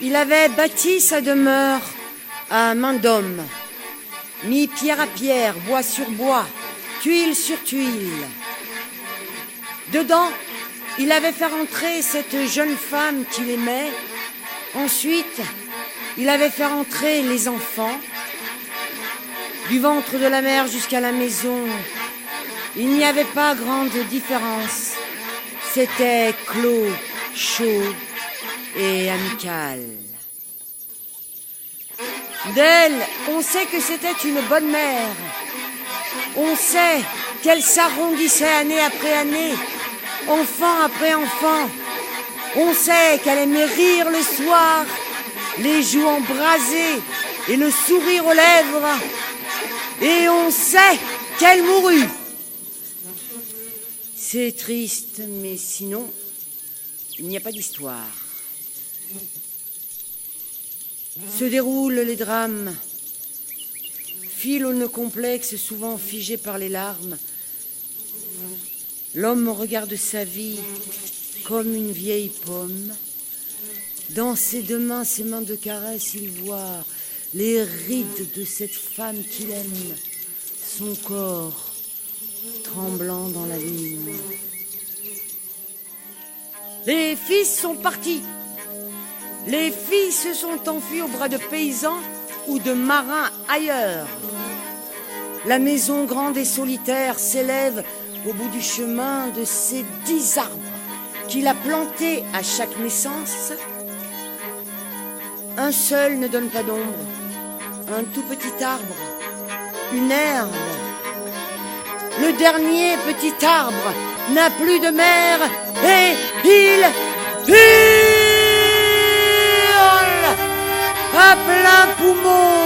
Il avait bâti sa demeure à main d'homme, mis pierre à pierre, bois sur bois, tuile sur tuile. Dedans, il avait fait rentrer cette jeune femme qu'il aimait. Ensuite, il avait fait rentrer les enfants. Du ventre de la mère jusqu'à la maison, il n'y avait pas grande différence. C'était clos, chaud et amical. D'elle, on sait que c'était une bonne mère. On sait qu'elle s'arrondissait année après année, enfant après enfant. On sait qu'elle aimait rire le soir, les joues embrasées et le sourire aux lèvres. Et on sait qu'elle mourut. C'est triste, mais sinon, il n'y a pas d'histoire. Se déroulent les drames, filent aux nœuds complexes, souvent figés par les larmes. L'homme regarde sa vie comme une vieille pomme. Dans ses deux mains, ses mains de caresse, il voit les rides de cette femme qu'il aime, son corps tremblant dans la lune. Les fils sont partis. Les filles se sont enfuies au bras de paysans ou de marins ailleurs. La maison grande et solitaire s'élève au bout du chemin de ces 10 arbres qu'il a plantés à chaque naissance. Un seul ne donne pas d'ombre, un tout petit arbre, une herbe. Le dernier petit arbre n'a plus de mère et il hurle à plein poumon.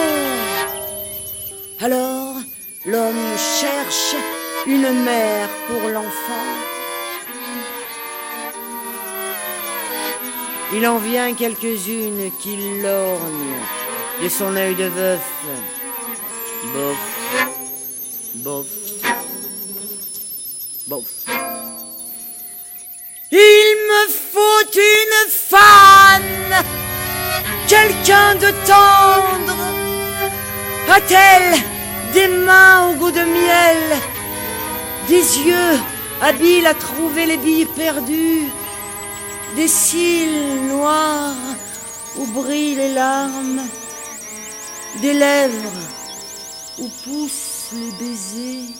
Alors, l'homme cherche une mère pour l'enfant. Il en vient quelques-unes qui lorgnent de son œil de veuf. Bof, bof, bof. Il me faut une femme, quelqu'un de tendre. A-t-elle des mains au goût de miel, des yeux habiles à trouver les billes perdues, des cils noirs où brillent les larmes, des lèvres où poussent les baisers.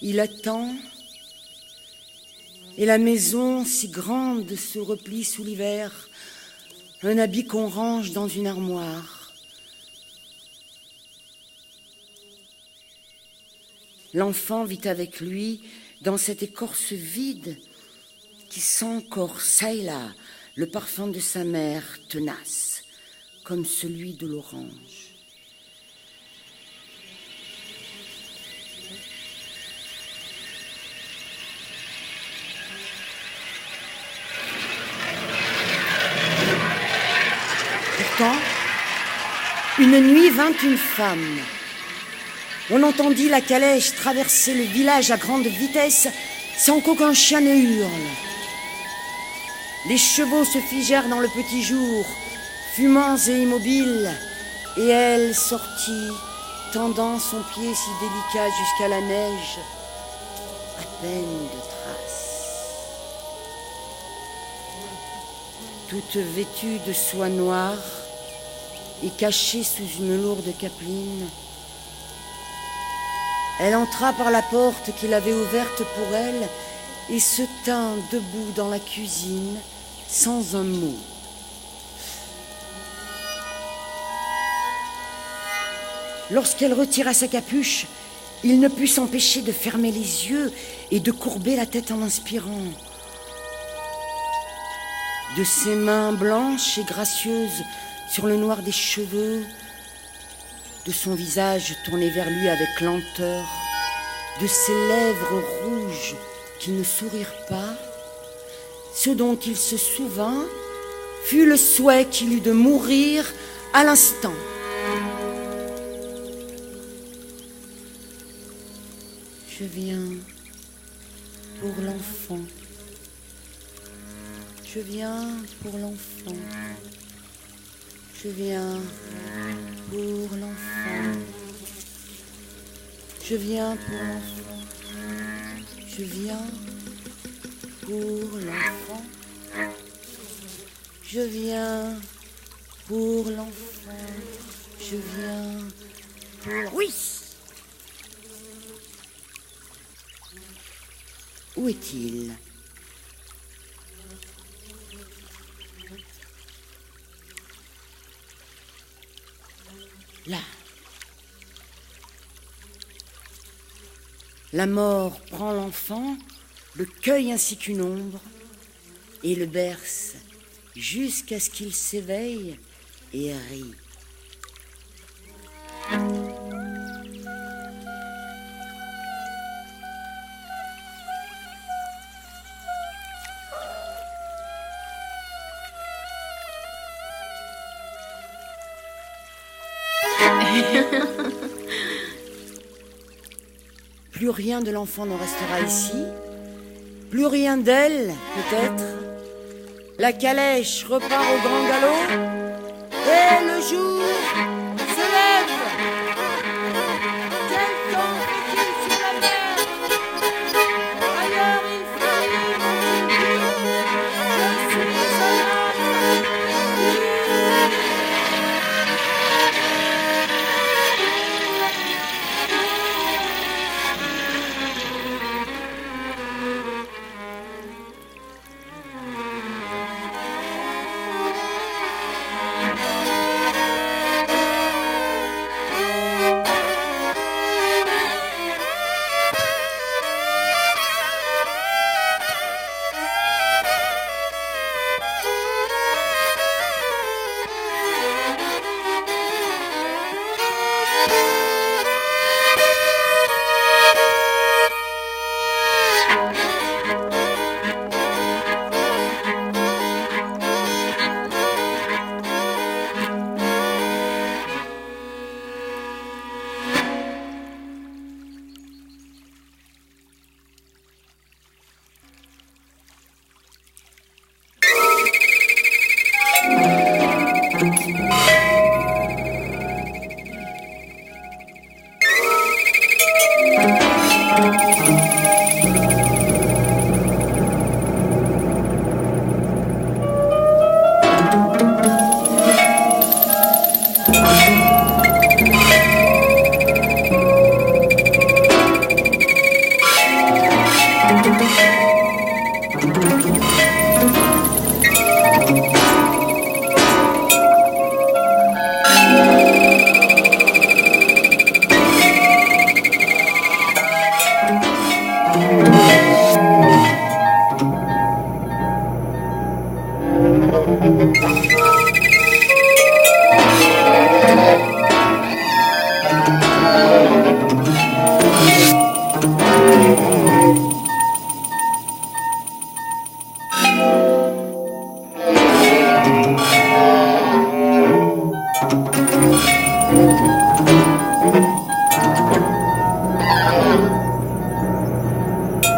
Il attend, et la maison si grande se replie sous l'hiver, un habit qu'on range dans une armoire. L'enfant vit avec lui dans cette écorce vide qui sent encore çà et là le parfum de sa mère tenace, comme celui de l'orange. Pourtant, une nuit vint une femme. On entendit la calèche traverser le village à grande vitesse sans qu'aucun chien ne hurle. Les chevaux se figèrent dans le petit jour, fumants et immobiles, et elle sortit, tendant son pied si délicat jusqu'à la neige, à peine de traces. Toute vêtue de soie noire et cachée sous une lourde capeline, elle entra par la porte qu'il avait ouverte pour elle et se tint debout dans la cuisine sans un mot. Lorsqu'elle retira sa capuche, il ne put s'empêcher de fermer les yeux et de courber la tête en inspirant. De ses mains blanches et gracieuses sur le noir des cheveux, de son visage tourné vers lui avec lenteur, de ses lèvres rouges qui ne sourirent pas, ce dont il se souvint fut le souhait qu'il eut de mourir à l'instant. Je viens pour l'enfant. Je viens pour l'enfant. Je viens pour l'enfant. Je viens pour l'enfant. Je viens pour l'enfant. Je viens pour l'enfant. Je viens pour... Oui! Où est-il? Là. La mort prend l'enfant, le cueille ainsi qu'une ombre, et le berce jusqu'à ce qu'il s'éveille et rit. Plus rien de l'enfant n'en restera ici, plus rien d'elle, peut-être. La calèche repart au grand galop, et le jour se lève. Quel temps fait-il sur la mer? Ailleurs il fleurit dans une ville. Je suis un âme.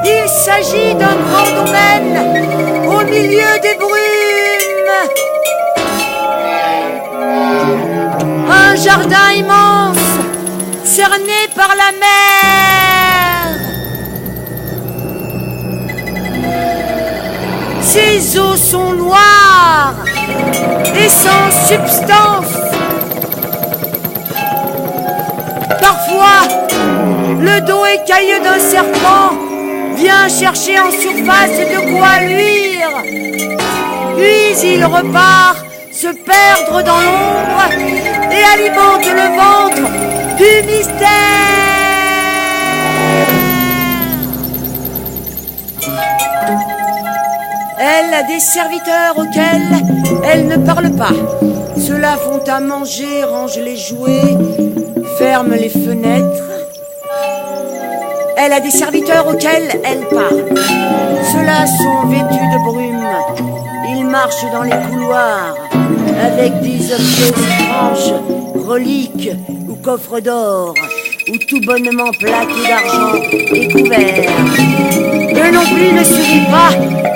Il s'agit d'un grand domaine au milieu des brumes. Un jardin immense cerné par la mer. Ses eaux sont noires et sans substance. Parfois, le dos écailleux d'un serpent vient chercher en surface de quoi luire. Puis il repart se perdre dans l'ombre et alimente le ventre du mystère. Elle a des serviteurs auxquels elle ne parle pas. Ceux-là font à manger, rangent les jouets, ferment les fenêtres. Elle a des serviteurs auxquels elle parle. Ceux-là sont vêtus de brume. Ils marchent dans les couloirs avec des objets étranges, reliques ou coffres d'or, ou tout bonnement plaqués d'argent et couverts. Eux non plus ne sourient pas,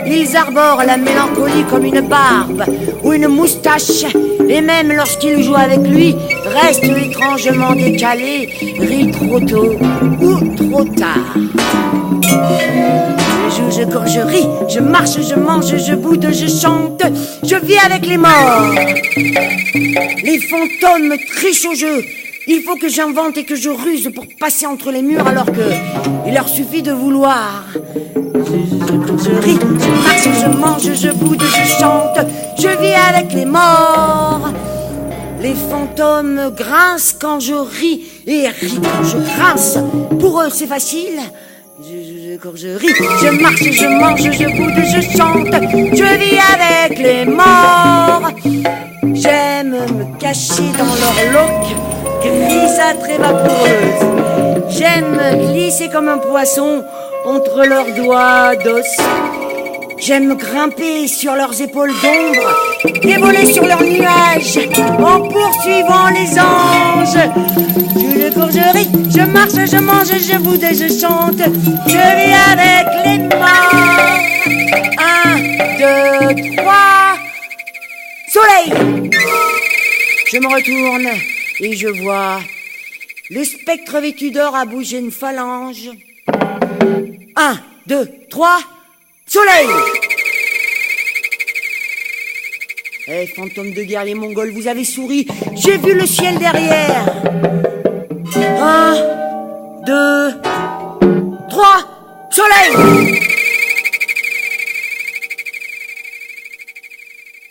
ils arborent la mélancolie comme une barbe ou une moustache, et même lorsqu'ils jouent avec lui, restent étrangement décalés, rient trop tôt ou trop tard. Je joue, je cours, je ris, je marche, je mange, je boude, je chante, je vis avec les morts. Les fantômes me trichent au jeu. Il faut que j'invente et que je ruse pour passer entre les murs alors que il leur suffit de vouloir. Je ris, je marche, je mange, je boude, je chante, je vis avec les morts. Les fantômes grincent quand je ris et rient quand je grince. Pour eux, c'est facile. Je cours, je ris, je marche, je mange, je boude, je chante, je vis avec les morts. J'aime me cacher dans leur loque grisâtre et vaporeuse. J'aime glisser comme un poisson entre leurs doigts d'os. J'aime grimper sur leurs épaules d'ombre et voler sur leurs nuages en poursuivant les anges. Je cours, je ris, je marche, je mange, je boude, je chante, je vis avec les morts. 1, 2, 3, soleil! Je me retourne et je vois le spectre vêtu d'or a bougé une phalange. 1, 2, 3, soleil! Eh, fantômes de guerre, les Mongols, vous avez souri, j'ai vu le ciel derrière. 1, 2, 3, soleil!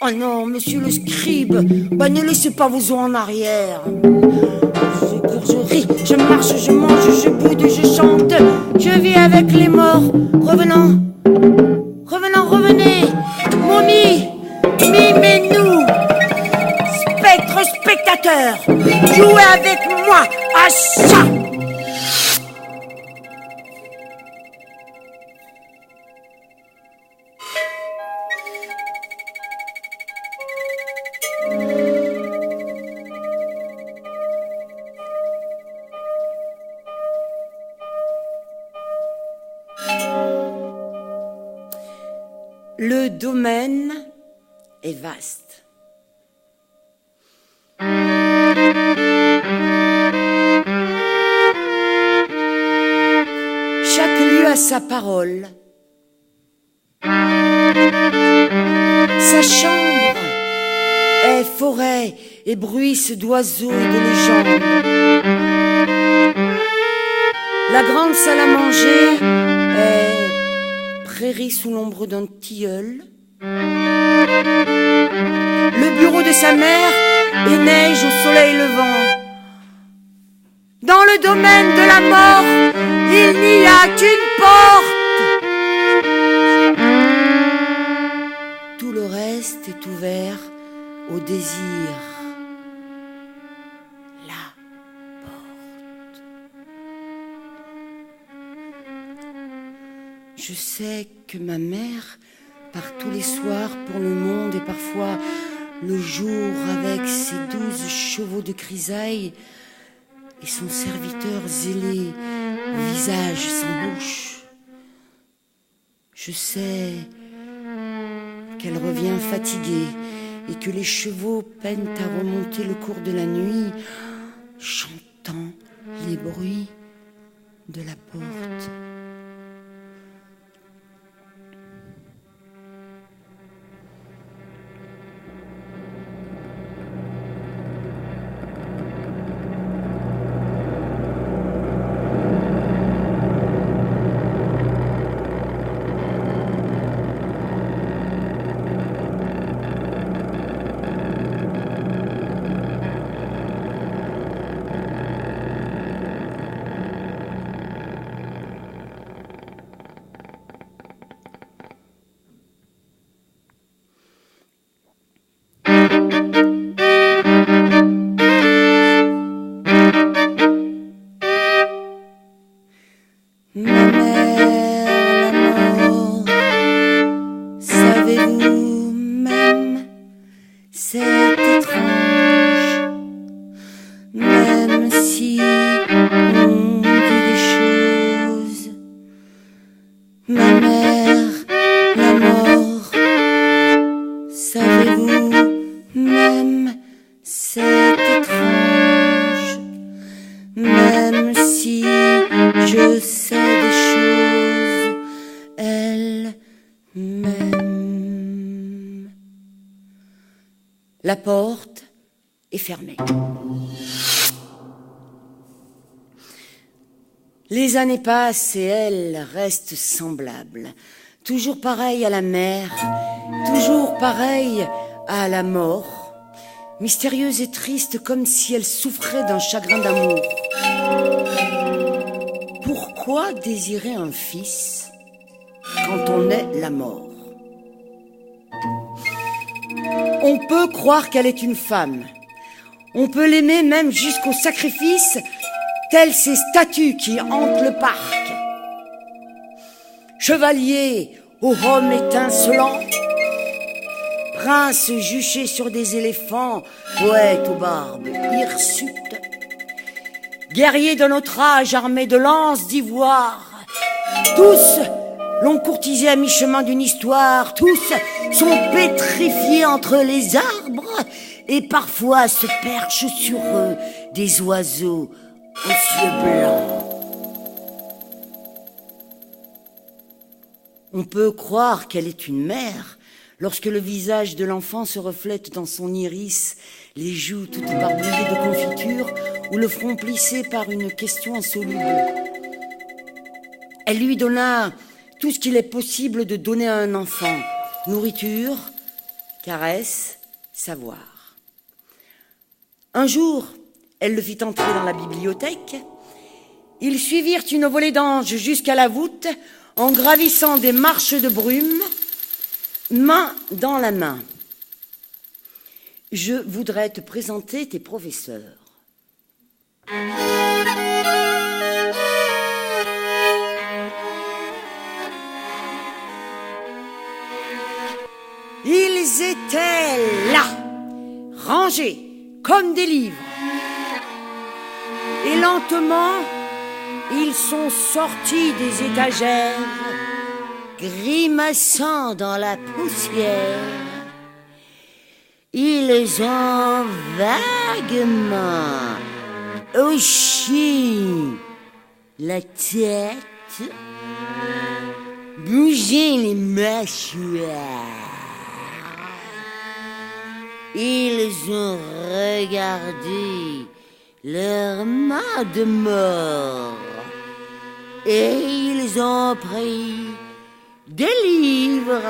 Oh non, monsieur le scribe, ne laissez pas vos os en arrière. Je cours, je ris, je marche, je mange, je boude, je chante, je vis avec les morts. Revenons, revenez, momie, mimez-nous, spectre spectateur, jouez avec moi à ça. Le domaine est vaste. Chaque lieu a sa parole, sa chambre est forêt et bruisse d'oiseaux et de légendes. La grande salle à manger est prairie sous l'ombre d'un tilleul. Le bureau de sa mère est neige au soleil levant. Dans le domaine de la mort, il n'y a qu'une porte. Tout le reste est ouvert au désir. La porte. Je sais que ma mère part tous les soirs pour le monde et parfois le jour avec ses 12 chevaux de grisaille et son serviteur zélé, visage sans bouche. Je sais qu'elle revient fatiguée et que les chevaux peinent à remonter le cours de la nuit, chantant les bruits de la porte. La porte est fermée. Les années passent et elle reste semblable. Toujours pareille à la mère, toujours pareille à la mort, mystérieuse et triste comme si elle souffrait d'un chagrin d'amour. Pourquoi désirer un fils quand on est la mort? On peut croire qu'elle est une femme. On peut l'aimer même jusqu'au sacrifice, telles ces statues qui hantent le parc. Chevalier aux hommes étincelants, prince juché sur des éléphants, poète aux barbes hirsutes, guerrier de notre âge armé de lances d'ivoire, tous l'ont courtisé à mi-chemin d'une histoire, tous sont pétrifiés entre les arbres et parfois se perchent sur eux des oiseaux aux yeux blancs. On peut croire qu'elle est une mère lorsque le visage de l'enfant se reflète dans son iris, les joues toutes barbouillées de confiture ou le front plissé par une question insoluble. Elle lui donna tout ce qu'il est possible de donner à un enfant: nourriture, caresse, savoir. Un jour, elle le fit entrer dans la bibliothèque. Ils suivirent une volée d'anges jusqu'à la voûte, en gravissant des marches de brume, main dans la main. Je voudrais te présenter tes professeurs. Ils étaient là, rangés comme des livres. Et lentement, ils sont sortis des étagères, grimaçant dans la poussière. Ils ont vaguement hoché la tête, bougé les mâchoires. Ils ont regardé leur main de mort et ils ont pris des livres.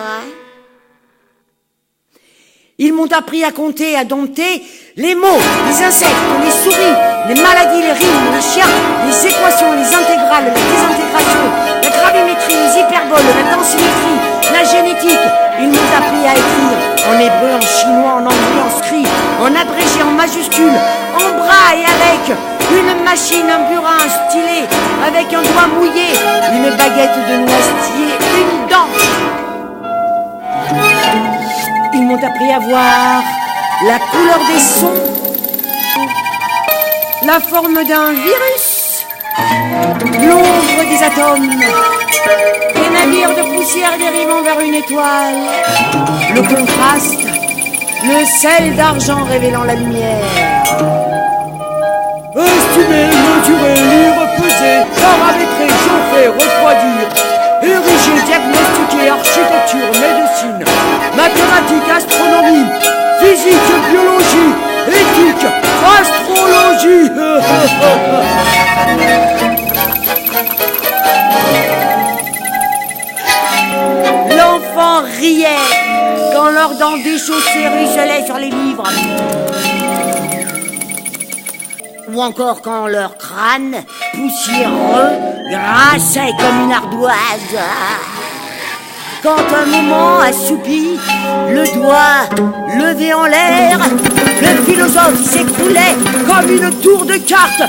Ils m'ont appris à compter, à dompter les mots, les insectes, les souris, les maladies, les rimes, les chiens, les équations, les intégrales, la désintégration, la gravimétrie, les hyperboles, la densimétrie, la génétique. Ils m'ont appris à écrire en hébreu, en chinois, en anglais, en script, en abrégé, en majuscule, en braille, avec une machine, un burin, un stylet, avec un doigt mouillé, une baguette de noisetier, une dent. Ils m'ont appris à voir la couleur des sons, la forme d'un virus, l'ombre des atomes, les navires de poussière dérivant vers une étoile, le contraste, le sel d'argent révélant la lumière. Estimer, mesurer, lire, peser, paramétrer, chauffer, refroidir, ériger, diagnostiquer, architecture, médecine, mathématiques, astronomie, physique, biologie, éthique, astrologie. L'enfant riait quand leurs dents déchaussées ruisselaient sur les livres. Ou encore quand leur crâne poussiéreux grinçait comme une ardoise. Quand un moment assoupi, le doigt levé en l'air, le philosophe s'écroulait comme une tour de cartes.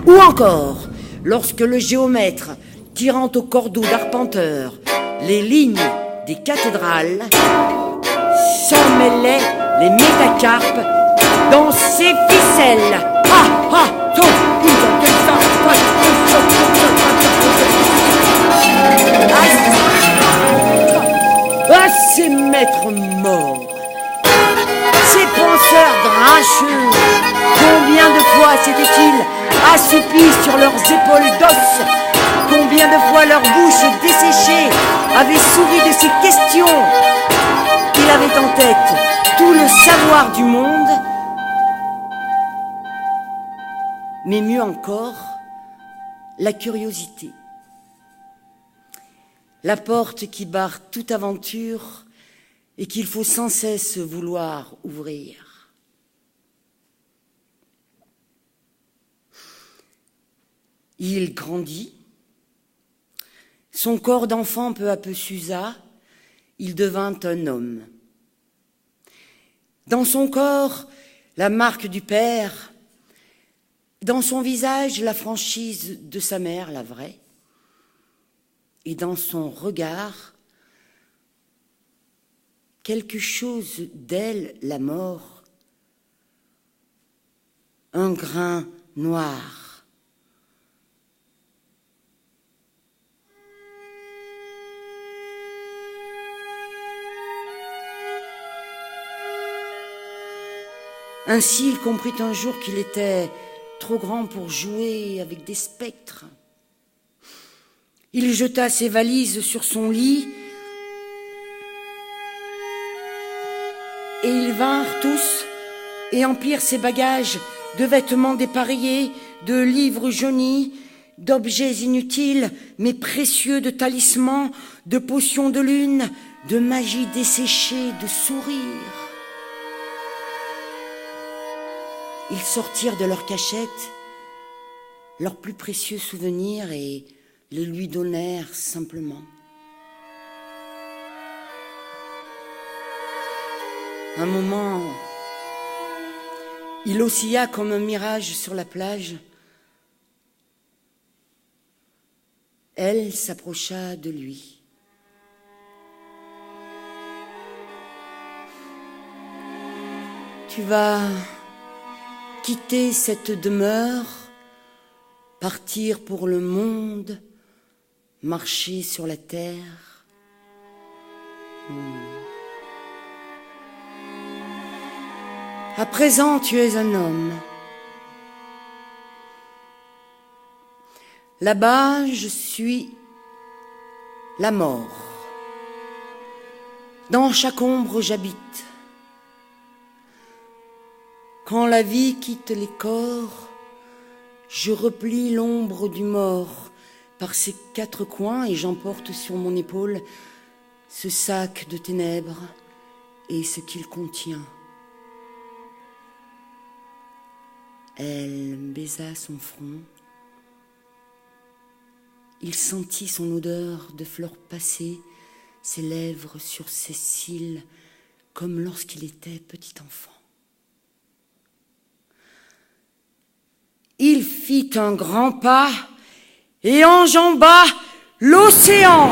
Ou encore, lorsque le géomètre, tirant au cordeau d'arpenteur les lignes des cathédrales, s'emmêlait les métacarpes dans ses ficelles. À ces maîtres morts, ces penseurs grincheux, combien de fois s'étaient-ils assoupis sur leurs épaules d'os? Combien de fois leur bouche desséchée avait souri de ces questions? savoir du monde, mais mieux encore, la curiosité. La porte qui barre toute aventure et qu'il faut sans cesse vouloir ouvrir. Il grandit, son corps d'enfant peu à peu s'usa, il devint un homme. Dans son corps, la marque du père, dans son visage, la franchise de sa mère, la vraie, et dans son regard, quelque chose d'elle, la mort, un grain noir. Ainsi, il comprit un jour qu'il était trop grand pour jouer avec des spectres. Il jeta ses valises sur son lit et ils vinrent tous et emplirent ses bagages de vêtements dépareillés, de livres jaunis, d'objets inutiles mais précieux, de talismans, de potions de lune, de magie desséchée, de sourires. Ils sortirent de leur cachette leurs plus précieux souvenirs et les lui donnèrent simplement. Un moment, il oscilla comme un mirage sur la plage. Elle s'approcha de lui. Tu vas quitter cette demeure, partir pour le monde, marcher sur la terre. À présent, tu es un homme. Là-bas, je suis la mort. Dans chaque ombre, j'habite. Quand la vie quitte les corps, je replie l'ombre du mort par ses quatre coins et j'emporte sur mon épaule ce sac de ténèbres et ce qu'il contient. Elle baisa son front. Il sentit son odeur de fleurs passées, ses lèvres sur ses cils, comme lorsqu'il était petit enfant. Il fit un grand pas et enjamba l'océan.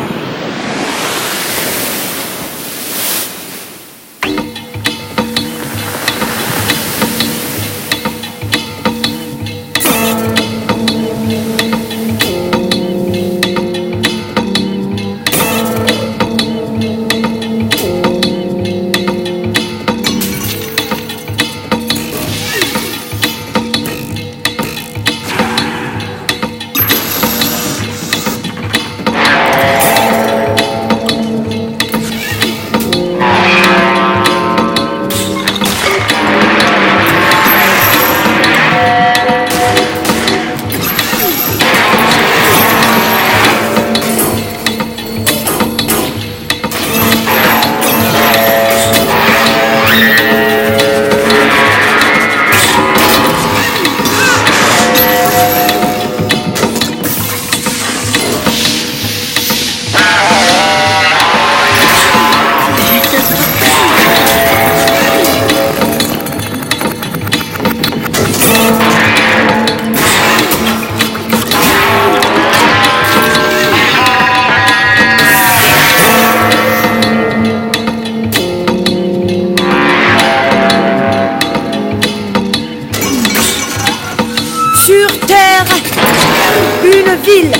Une ville,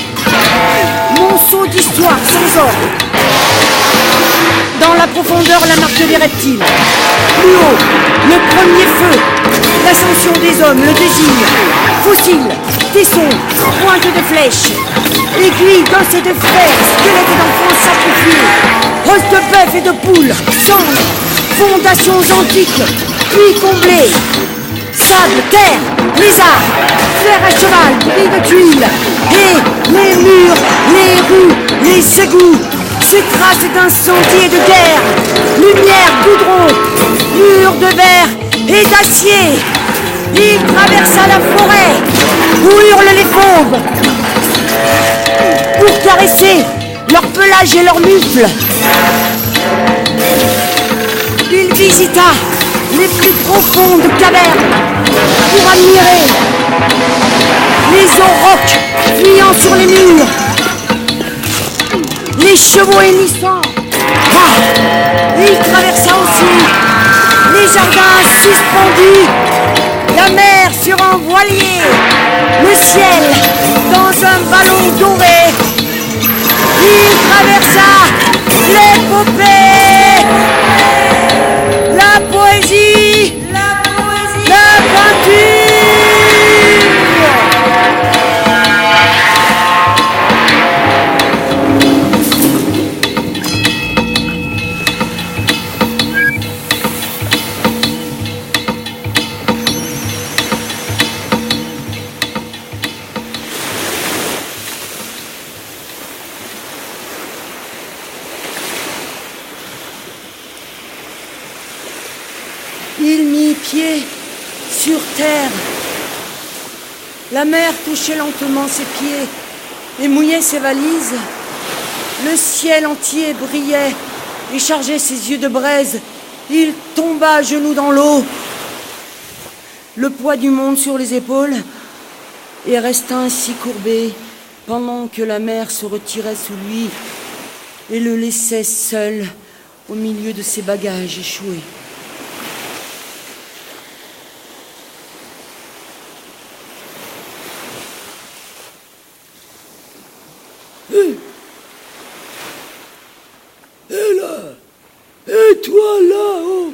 monceau d'histoire sans ordre. Dans la profondeur, la marque des reptiles. Plus haut, le premier feu, l'ascension des hommes, le désigne. Fossiles, tessons, pointe de flèches, aiguilles d'os et de fer, squelettes d'enfants sacrifiés, os de bœuf et de poule, cendres, fondations antiques, puis comblées. Sable, terre, lézard, fer à cheval, gris de tuiles, et les murs, les rues, les égouts, ces traces d'incendie et de guerre, lumière, goudron, murs de verre et d'acier. Il traversa la forêt où hurlent les fauves pour caresser leur pelage et leurs mufles. Il visita les plus profondes cavernes pour admirer les aurochs fuyant sur les murs, les chevaux hennissants. Il traversa aussi les jardins suspendus, la mer sur un voilier, le ciel dans un ballon doré. Il traversa l'épopée, la poésie, la peinture. Il mit pied sur terre. La mer touchait lentement ses pieds et mouillait ses valises. Le ciel entier brillait et chargeait ses yeux de braise. Il tomba à genoux dans l'eau, le poids du monde sur les épaules, et resta ainsi courbé pendant que la mer se retirait sous lui et le laissait seul au milieu de ses bagages échoués. Et là, et toi là-haut,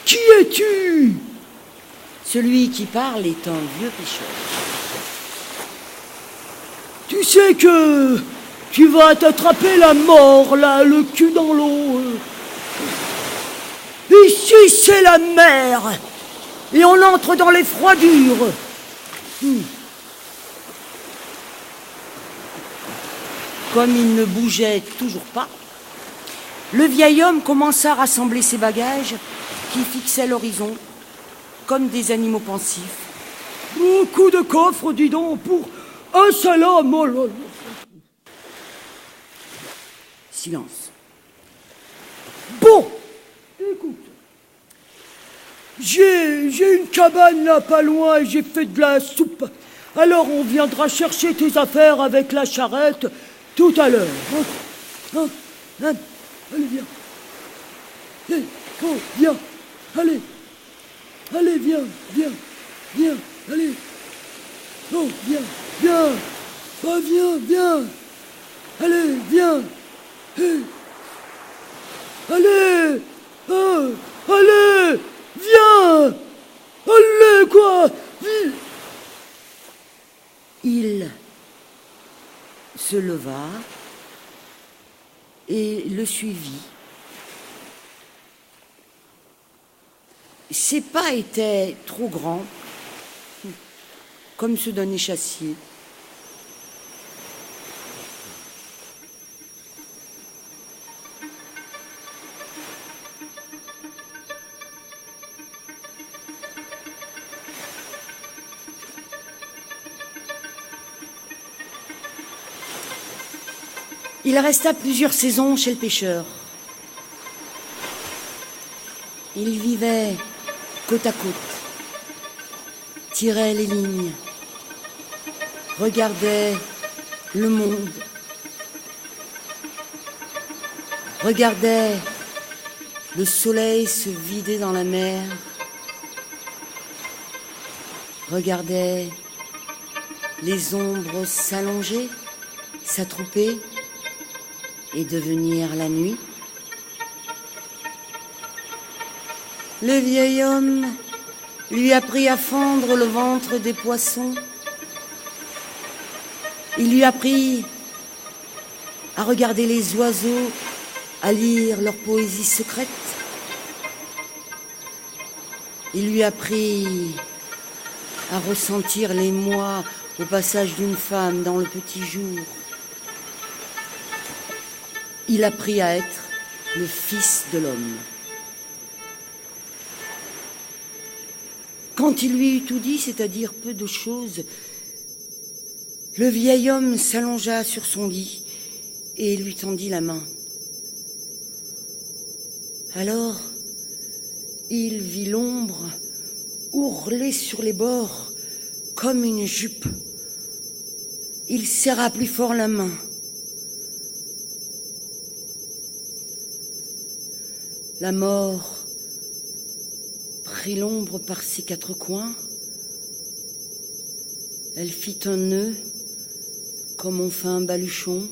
qui es-tu? Celui qui parle est un vieux pêcheur. Tu sais que tu vas t'attraper la mort, là, le cul dans l'eau. Ici, c'est la mer, et on entre dans les froidures. Comme il ne bougeait toujours pas, le vieil homme commença à rassembler ses bagages qui fixaient l'horizon comme des animaux pensifs. Beaucoup de coffres, dis donc, pour un seul homme. Oh là là. Silence. Bon, écoute, j'ai une cabane là pas loin et j'ai fait de la soupe. Alors on viendra chercher tes affaires avec la charrette tout à l'heure. Allez, viens. Oh, viens. Allez. Allez, viens. Allez. Oh, viens. Oh, viens. Allez, viens. Allez. Oh, allez. Viens. Allez, quoi. Il se leva et le suivit. Ses pas étaient trop grands, comme ceux d'un échassier. Il resta plusieurs saisons chez le pêcheur. Il vivait côte à côte, tirait les lignes, regardait le monde, regardait le soleil se vider dans la mer, regardait les ombres s'allonger, s'attrouper et devenir la nuit. Le vieil homme lui apprit à fendre le ventre des poissons. Il lui apprit à regarder les oiseaux, à lire leur poésie secrète. Il lui apprit à ressentir l'émoi au passage d'une femme dans le petit jour. Il apprit à être le fils de l'homme. Quand il lui eut tout dit, c'est-à-dire peu de choses, le vieil homme s'allongea sur son lit et lui tendit la main. Alors, il vit l'ombre ourler sur les bords comme une jupe. Il serra plus fort la main. La mort prit l'ombre par ses quatre coins. Elle fit un nœud comme on fait un baluchon.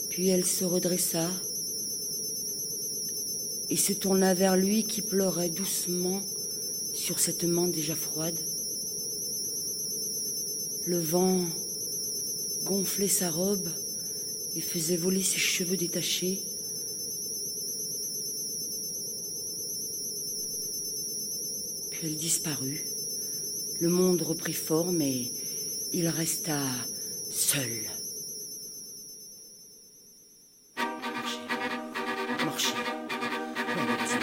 Puis elle se redressa et se tourna vers lui qui pleurait doucement sur cette main déjà froide. Le vent gonflait sa robe et faisait voler ses cheveux détachés. Puis elle disparut. Le monde reprit forme et il resta seul. Marcher. Marcher.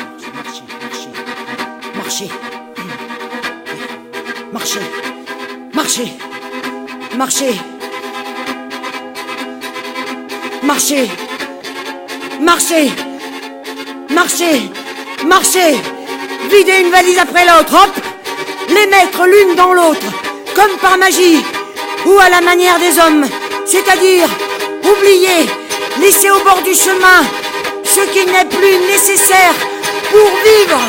Marcher. Marcher. Marcher. Marcher. Marcher. Marcher. Marcher. Vider une valise après l'autre, hop, les mettre l'une dans l'autre, comme par magie, ou à la manière des hommes, c'est-à-dire oublier, laisser au bord du chemin ce qui n'est plus nécessaire pour vivre.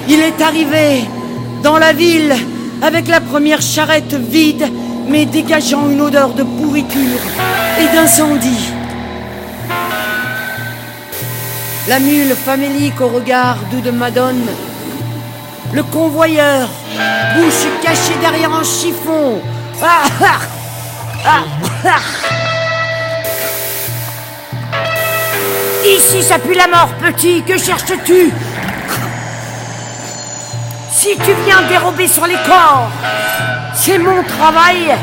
Il est arrivé dans la ville avec la première charrette vide, mais dégageant une odeur de pourriture et d'incendie. La mule famélique au regard doux de Madone. Le convoyeur, bouche cachée derrière un chiffon. Ah, ah, ah, ah. Ici, ça pue la mort, petit. Que cherches-tu? Si tu viens dérober sur les corps, c'est mon travail.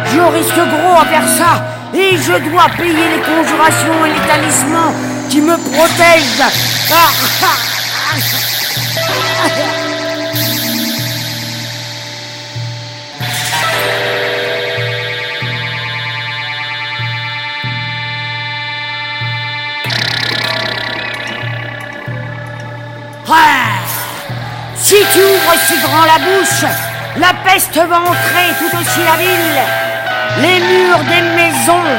Je risque gros à faire ça et je dois payer les conjurations et les talismans qui me protègent. Ah, ah, ah. Si tu ouvres si grand la bouche, la peste va entrer tout aussi la ville. Les murs des maisons,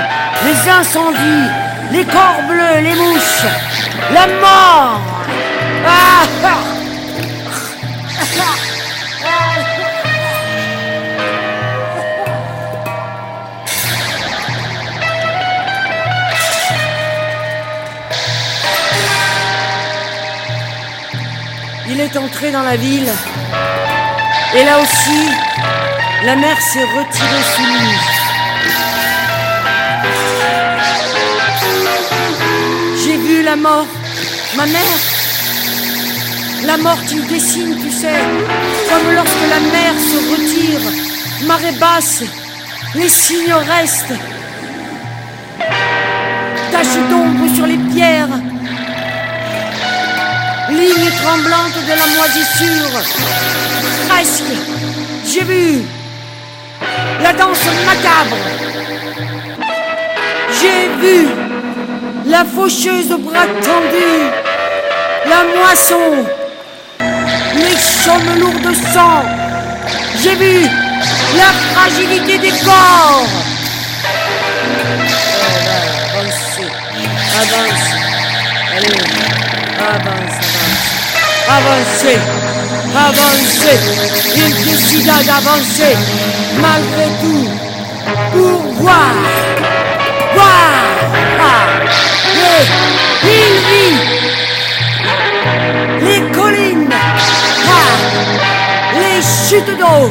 les incendies, les corps bleus, les mouches, la mort. Ah, ah. Il est entré dans la ville, et là aussi, la mer s'est retirée sous lui. J'ai vu la mort, ma mère. La mort qui dessine, tu sais, comme lorsque la mer se retire, marée basse, les signes restent, taches d'ombre sur les pierres, ligne tremblante de la moisissure. Presque, j'ai vu la danse macabre. J'ai vu la faucheuse aux bras tendus, la moisson, les chaumes lourds de sang. J'ai vu la fragilité des corps. Avance, allez, avancez, avancez. Il décida d'avancer, malgré tout, pour voir. Il vit les collines, les chutes d'eau,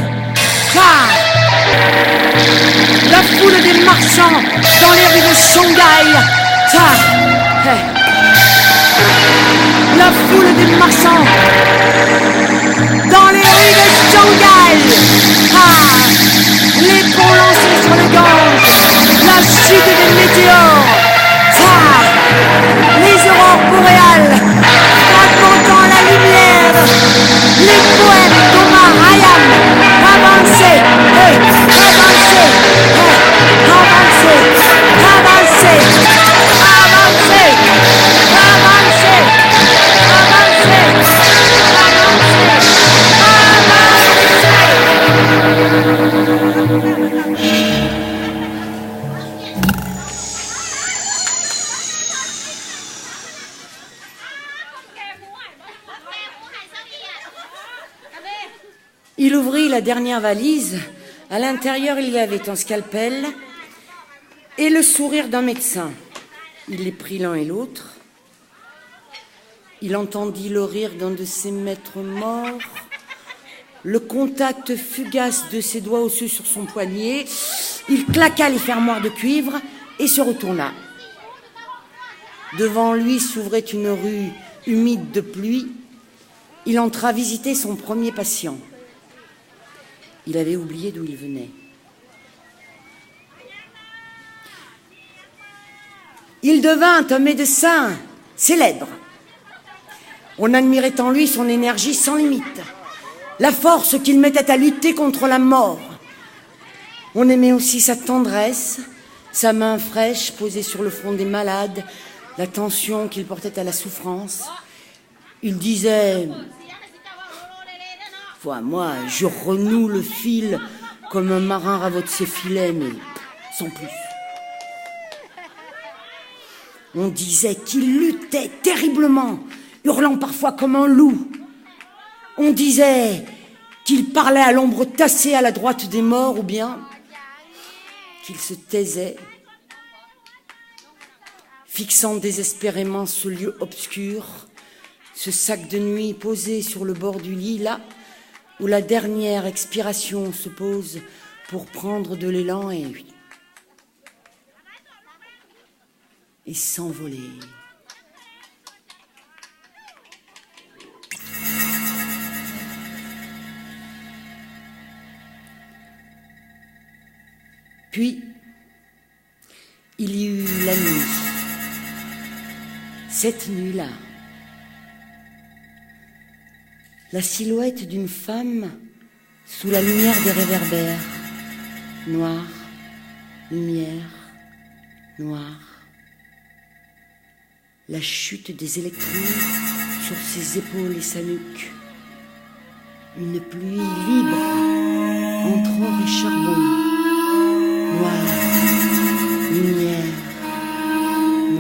la foule des marchands dans les rues de Shanghai. La foule des marchands dans les rues de Shanghai. Les ponts lancés sur le Gange, la chute des météores, les aurores boréales fragmentant la lumière, les poèmes d'Omar Khayyam. Avancez, avancez, avancez, avancez, avancez, avancez, Il ouvrit la dernière valise. À l'intérieur, il y avait un scalpel et le sourire d'un médecin. Il les prit l'un et l'autre. Il entendit le rire d'un de ses maîtres morts, le contact fugace de ses doigts osseux sur son poignet. Il claqua les fermoirs de cuivre et se retourna. Devant lui s'ouvrait une rue humide de pluie. Il entra visiter son premier patient. Il avait oublié d'où il venait. Il devint un médecin célèbre. On admirait en lui son énergie sans limite, la force qu'il mettait à lutter contre la mort. On aimait aussi sa tendresse, sa main fraîche posée sur le front des malades, l'attention qu'il portait à la souffrance. Il disait: moi, je renoue le fil comme un marin ravote ses filets, mais sans plus. On disait qu'il luttait terriblement, hurlant parfois comme un loup. On disait qu'il parlait à l'ombre tassée à la droite des morts, ou bien qu'il se taisait, fixant désespérément ce lieu obscur, ce sac de nuit posé sur le bord du lit, là où la dernière expiration se pose pour prendre de l'élan et s'envoler. Puis, il y eut la nuit. Cette nuit-là, la silhouette d'une femme sous la lumière des réverbères, noir, lumière, noir. La chute des électrons sur ses épaules et sa nuque. Une pluie libre entre or et charbon. Noir, lumière,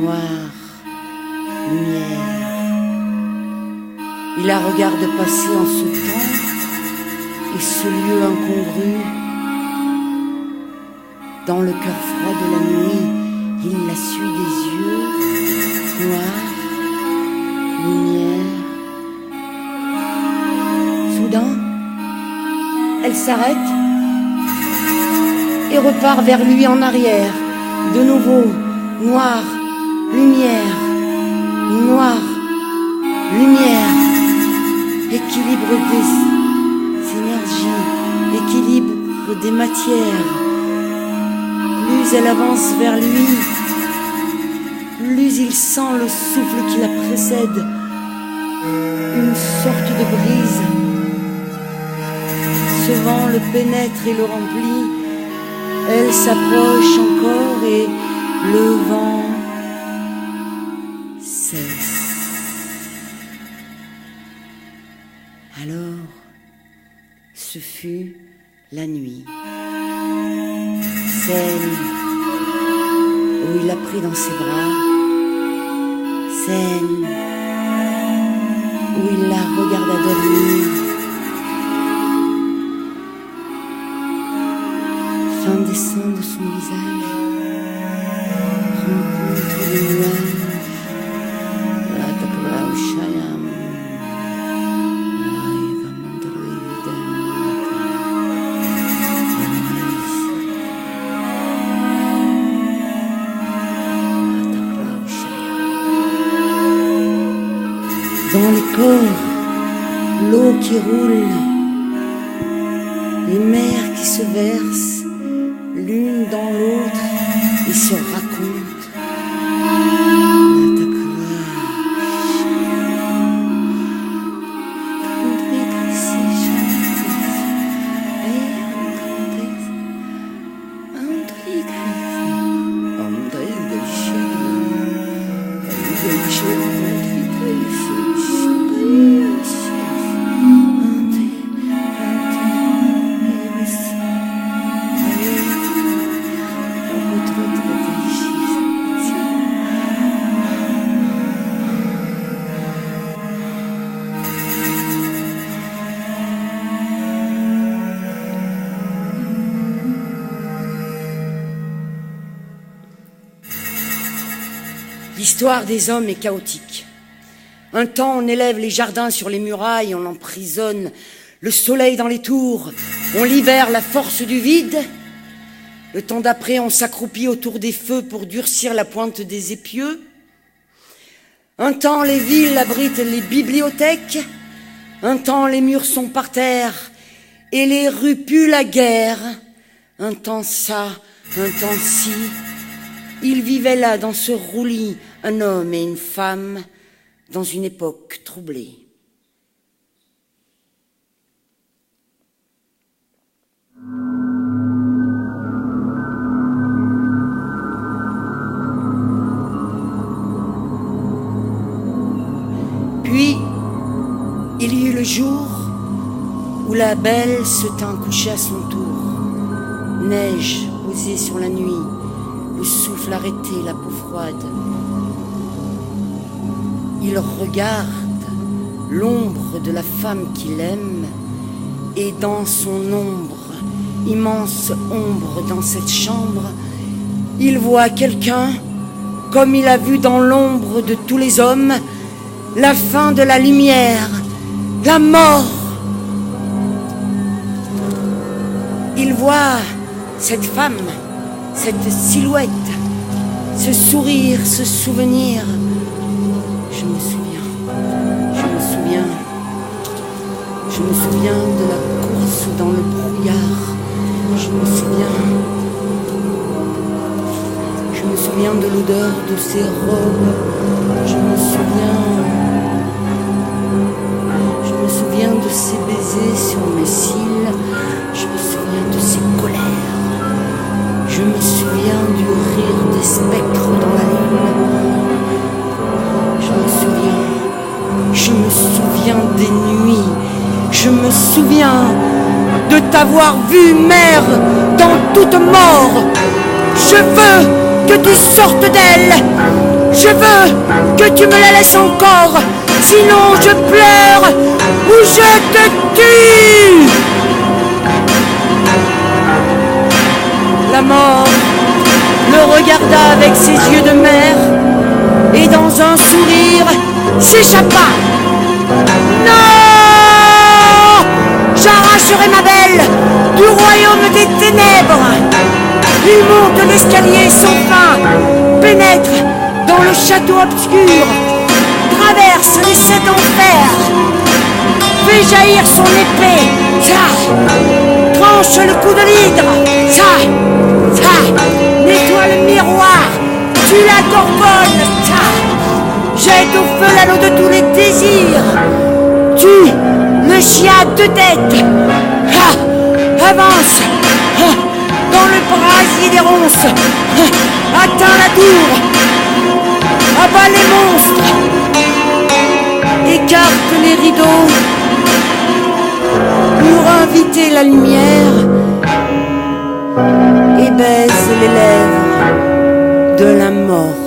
noir, lumière. Il la regarde passer en ce temps et ce lieu incongru. Dans le cœur froid de la nuit, il la suit des yeux. Noir, lumière. Soudain, elle s'arrête et repart vers lui en arrière. De nouveau, noir, lumière, noir, lumière. Équilibre des énergies, équilibre des matières. Plus elle avance vers lui, plus il sent le souffle qui la précède, une sorte de brise. Ce vent le pénètre et le remplit. Elle s'approche encore et le vent cesse. Alors, ce fut la nuit. Celle où il l'a pris dans ses bras, celle où il la regarda dormir. Fin descend de son visage, rencontre les nuages, la takra ushayam, laiva mandrividen, dans les corps, l'eau qui roule, les mers qui se versent l'une dans l'autre et se racontent. L'histoire des hommes est chaotique. Un temps, on élève les jardins sur les murailles, on emprisonne le soleil dans les tours, on libère la force du vide. Le temps d'après, on s'accroupit autour des feux pour durcir la pointe des épieux. Un temps, les villes abritent les bibliothèques. Un temps, les murs sont par terre et les rues puent la guerre. Un temps ça, un temps ci. Il vivait là, dans ce roulis, un homme et une femme, dans une époque troublée. Puis, il y eut le jour où la belle se tint couchée à son tour. Neige posée sur la nuit, le souffle arrêté, la peau froide. Il regarde l'ombre de la femme qu'il aime, et dans son ombre, immense ombre dans cette chambre, il voit quelqu'un, comme il a vu dans l'ombre de tous les hommes, la fin de la lumière, la mort. Il voit cette femme, cette silhouette, ce sourire, ce souvenir. Je me souviens de la course dans le brouillard. Je me souviens de l'odeur de ses robes. Je me souviens de ses baisers sur mes cils. Je me souviens de ses colères. Je me souviens du rire des spectres dans la lune. Je me souviens des nuits. Je me souviens de t'avoir vue, mère, dans toute mort. Je veux que tu sortes d'elle. Je veux que tu me la laisses encore. Sinon je pleure ou je te tue. La mort le regarda avec ses yeux de mer et dans un sourire s'échappa. Non! J'arracherai ma belle du royaume des ténèbres. Il monte l'escalier sans fin, pénètre dans le château obscur, traverse les 7 enfers, fait jaillir son épée, ça, tranche le cou de l'hydre, ça, nettoie le miroir, suis la Gorgone. Jette au feu l'anneau de tous les désirs. Tue le chien à deux têtes. Avance dans le brasier des ronces. Atteins la tour. Abat les monstres. Écarte les rideaux pour inviter la lumière et baise les lèvres de la morte.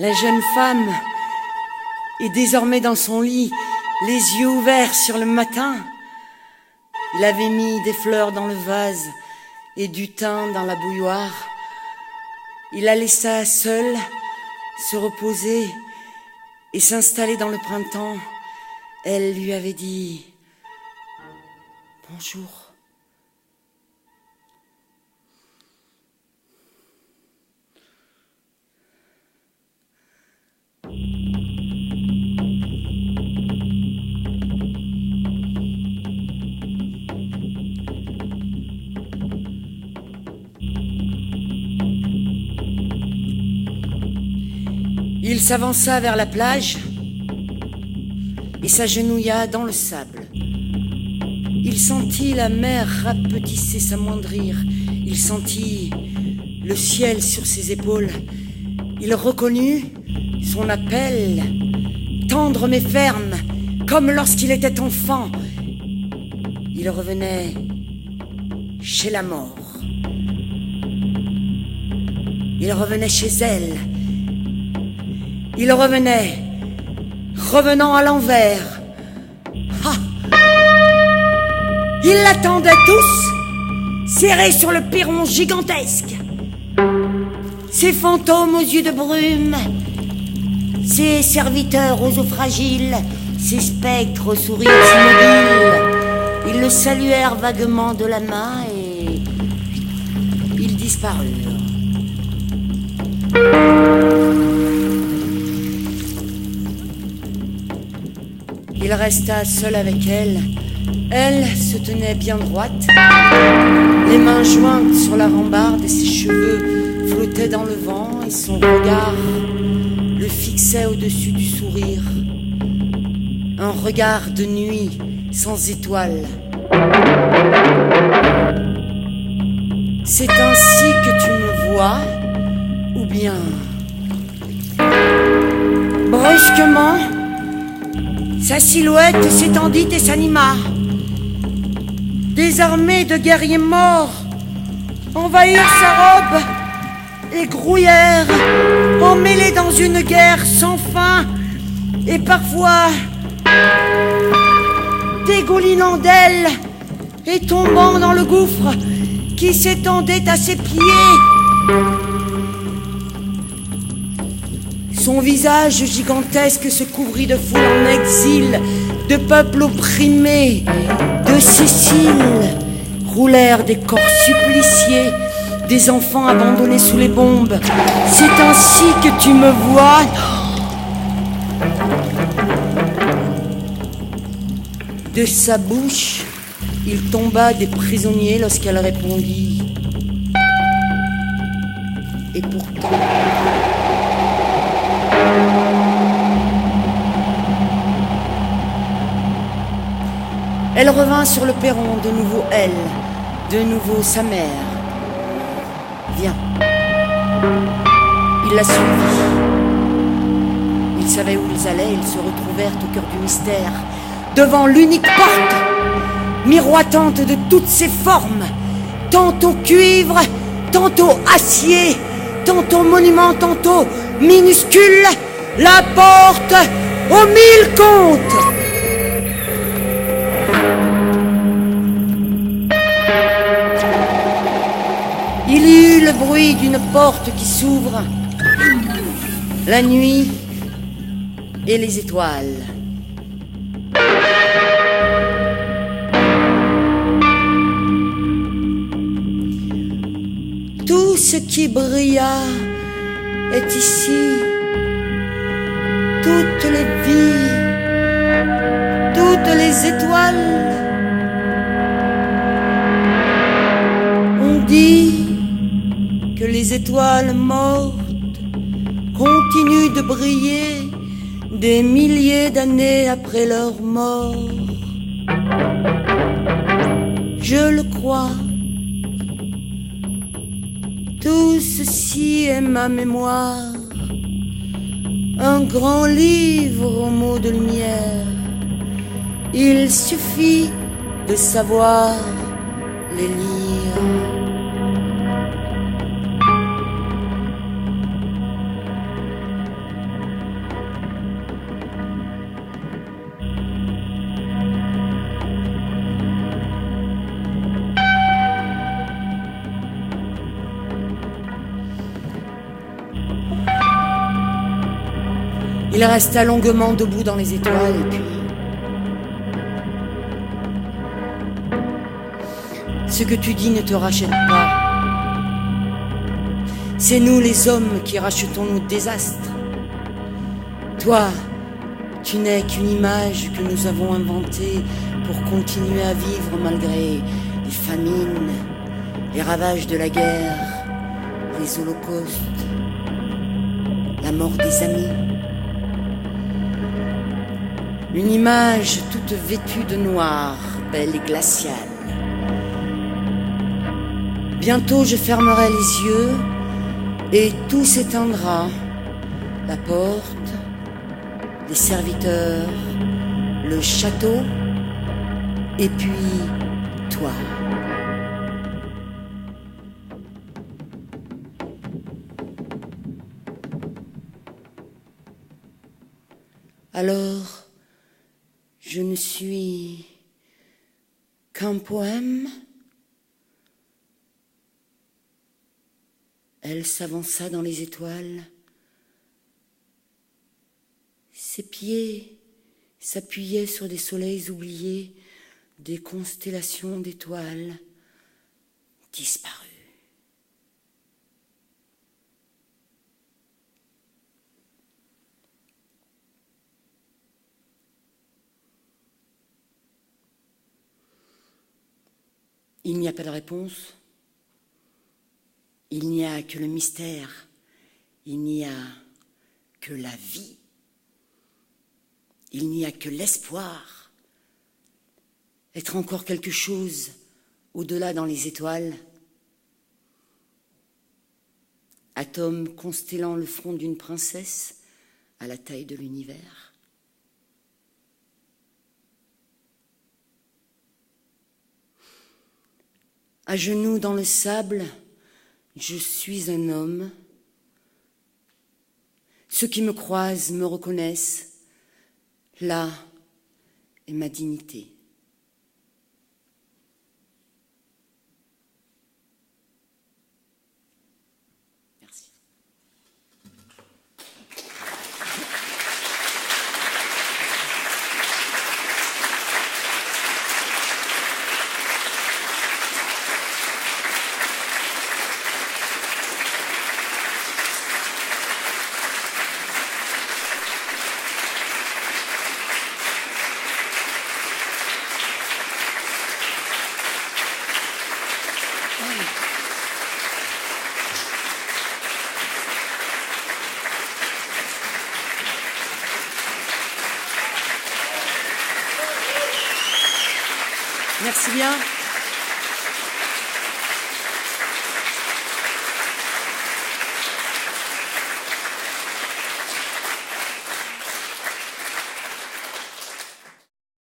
La jeune femme est désormais dans son lit, les yeux ouverts sur le matin. Il avait mis des fleurs dans le vase et du thym dans la bouilloire. Il la laissa seule se reposer et s'installer dans le printemps. Elle lui avait dit « Bonjour ». Il s'avança vers la plage et s'agenouilla dans le sable. Il sentit la mer rapetisser, s'amoindrir. Il sentit le ciel sur ses épaules. Il reconnut son appel, tendre mais ferme, comme lorsqu'il était enfant. Il revenait chez la mort. Il revenait chez elle. Il revenait, revenant à l'envers. Ah! Ils l'attendaient tous, serrés sur le perron gigantesque. Ces fantômes aux yeux de brume, ces serviteurs aux os fragiles, ces spectres aux sourires immobiles. Ils le saluèrent vaguement de la main et ils disparurent. Il resta seul avec elle. Elle se tenait bien droite, les mains jointes sur la rambarde et ses cheveux flottaient dans le vent et son regard le fixait au-dessus du sourire. Un regard de nuit sans étoiles. C'est ainsi que tu me vois, ou bien... Brusquement, sa silhouette s'étendit et s'anima. Des armées de guerriers morts envahirent sa robe et grouillèrent, emmêlés dans une guerre sans fin et parfois dégoulinant d'elle et tombant dans le gouffre qui s'étendait à ses pieds. Son visage gigantesque se couvrit de foules en exil, de peuples opprimés, de Sicile. Roulèrent des corps suppliciés, des enfants abandonnés sous les bombes. C'est ainsi que tu me vois. De sa bouche, il tomba des prisonniers lorsqu'elle répondit. Et pourtant... Elle revint sur le perron, de nouveau elle, de nouveau sa mère. Viens. Il la suivit. Ils savaient où ils allaient, ils se retrouvèrent au cœur du mystère, devant l'unique porte, miroitante de toutes ses formes, tantôt cuivre, tantôt acier, tantôt monument, tantôt minuscule, la porte aux 1000 contes. Il y eut le bruit d'une porte qui s'ouvre, la nuit et les étoiles. Tout ce qui brilla est ici, toutes les vies, toutes les étoiles. On dit que les étoiles mortes continuent de briller des milliers d'années après leur mort. Je le crois. Tout ceci est ma mémoire, un grand livre aux mots de lumière. Il suffit de savoir les lire. Il resta longuement debout dans les étoiles et puis... Ce que tu dis ne te rachète pas. C'est nous les hommes qui rachetons nos désastres. Toi, tu n'es qu'une image que nous avons inventée pour continuer à vivre malgré les famines, les ravages de la guerre, les holocaustes, la mort des amis. Une image toute vêtue de noir, belle et glaciale. Bientôt je fermerai les yeux et tout s'éteindra. La porte, les serviteurs, le château et puis toi. Alors, je ne suis qu'un poème. Elle s'avança dans les étoiles. Ses pieds s'appuyaient sur des soleils oubliés des constellations d'étoiles disparues. Il n'y a pas de réponse. Il n'y a que le mystère. Il n'y a que la vie. Il n'y a que l'espoir. Être encore quelque chose au-delà dans les étoiles. Atome constellant le front d'une princesse à la taille de l'univers. À genoux dans le sable, je suis un homme. Ceux qui me croisent me reconnaissent. Là est ma dignité. Merci. Merci bien.